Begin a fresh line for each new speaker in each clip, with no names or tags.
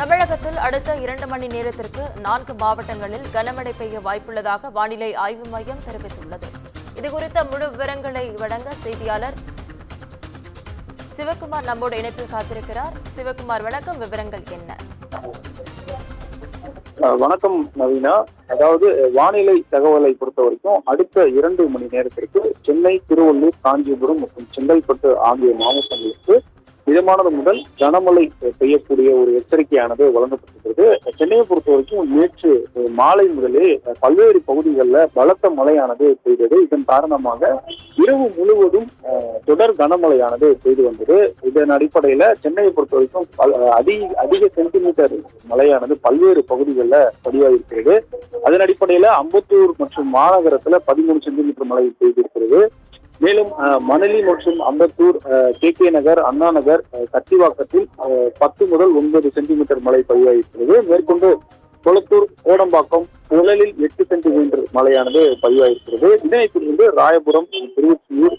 தமிழகத்தில் அடுத்த 2 மணி நேரத்திற்கு 4 மாவட்டங்களில் கனமழை பெய்ய வாய்ப்புள்ளதாக வானிலை ஆய்வு மையம் தெரிவித்துள்ளது. இதுகுறித்த முழு விவரங்களை வழங்க செய்தியாளர் சிவகுமார் நம்மோடு இணைப்பில் காத்திருக்கிறார். சிவகுமார், வணக்கம். விவரங்கள் என்ன?
வணக்கம் நவீனா. அதாவது வானிலை தகவலை பொறுத்த வரைக்கும் அடுத்த 2 மணி நேரத்திற்கு சென்னை, திருவள்ளூர், காஞ்சிபுரம் மற்றும் செங்கல்பட்டு ஆகிய மாவட்டங்களுக்கு மிதமானது முதல் கனமழை பெய்யக்கூடிய ஒரு எச்சரிக்கையானது வழங்கப்பட்டிருக்கிறது. சென்னையை பொறுத்த வரைக்கும் நேற்று மாலை முதலே பல்வேறு பகுதிகளில் பலத்த மழையானது பெய்தது. இதன் காரணமாக இரவு முழுவதும் தொடர் கனமழையானது பெய்து வந்தது. இதன் அடிப்படையில சென்னையை பொறுத்த வரைக்கும் அதிக சென்டிமீட்டர் மழையானது பல்வேறு பகுதிகளில் பதிவாகியிருக்கிறது. அதன் அடிப்படையில அம்பத்தூர் மற்றும் மாநகரத்துல 13 சென்டிமீட்டர் மழை பெய்திருக்கிறது. மேலும் மணலி மற்றும் அம்பத்தூர், கே நகர், அண்ணா நகர், கத்திவாக்கத்தில் 10 முதல் 9 சென்டிமீட்டர் மழை பதிவாகியிருக்கிறது. மேற்கொண்டு கொளத்தூர், கோடம்பாக்கம், புழலில் 8 சென்டிமீட்டர் மழையானது பதிவாகியிருக்கிறது. இதனைத் தொடர்ந்து ராயபுரம், திருவொற்றியூர்,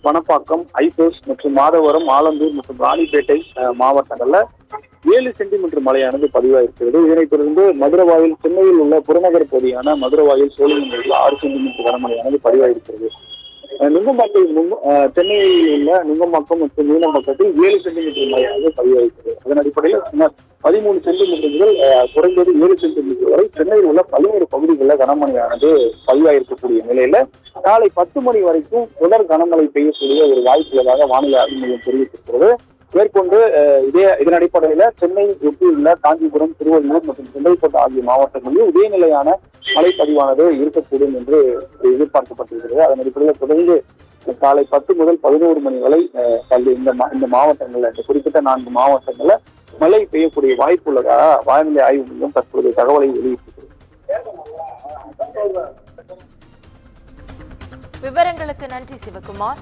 பணப்பாக்கம், ஐப்போஸ் மற்றும் மாதவரம், ஆலந்தூர் மற்றும் ராணிப்பேட்டை மாவட்டங்கள்ல 7 சென்டிமீட்டர் மழையானது பதிவாகிருக்கிறது. இதனைத் தொடர்ந்து மதுரவாயில், சென்னையில் உள்ள புறநகர் பகுதியான மதுரவாயில், சோழிங்கநல்லூரில் 6 சென்டிமீட்டர் கனமழையானது பதிவாகிருக்கிறது. நுங்கம்பாக்கம், சென்னையில் உள்ள நுங்கம்பாக்கம் மற்றும் மீனம்பாக்கத்தில் 7 சென்டிமீட்டர் மழையானது பதிவாகிருக்கிறது. அதன் அடிப்படையில் சுமார் 13 சென்டிமீட்டர் முதல் குறைந்தது 7 சென்டிமீட்டர் வரை சென்னையில் உள்ள பல்வேறு பகுதிகளில் கனமழையானது பதிவாகிருக்கக்கூடிய நிலையில காலை 10 மணி வரைக்கும் தொடர் கனமழை பெய்யக்கூடிய ஒரு வாய்ப்பு உள்ளதாக வானிலை ஆய்வு மையம் தெரிவித்திருக்கிறது. மேற்கொண்டு இதன் அடிப்படையில சென்னை ஒட்டியுள்ள காஞ்சிபுரம், திருவள்ளூர் மற்றும் செங்கல்பட்டு ஆகிய மாவட்டங்களில் இதே நிலையான மழைப்பதிவானது இருக்கக்கூடும் என்று எதிர்பார்க்கப்பட்டிருக்கிறது. அதன் அடிப்படையில் தொடர்ந்து காலை 10 முதல் 11 மணி வரை இந்த மாவட்டங்கள்ல, இந்த குறிப்பிட்ட 4 மாவட்டங்கள்ல மழை பெய்யக்கூடிய வாய்ப்பு உள்ளதாக வானிலை ஆய்வு மையம் தற்போது தகவலை வெளியிட்டிருக்கிறது.
விவரங்களுக்கு நன்றி சிவகுமார்.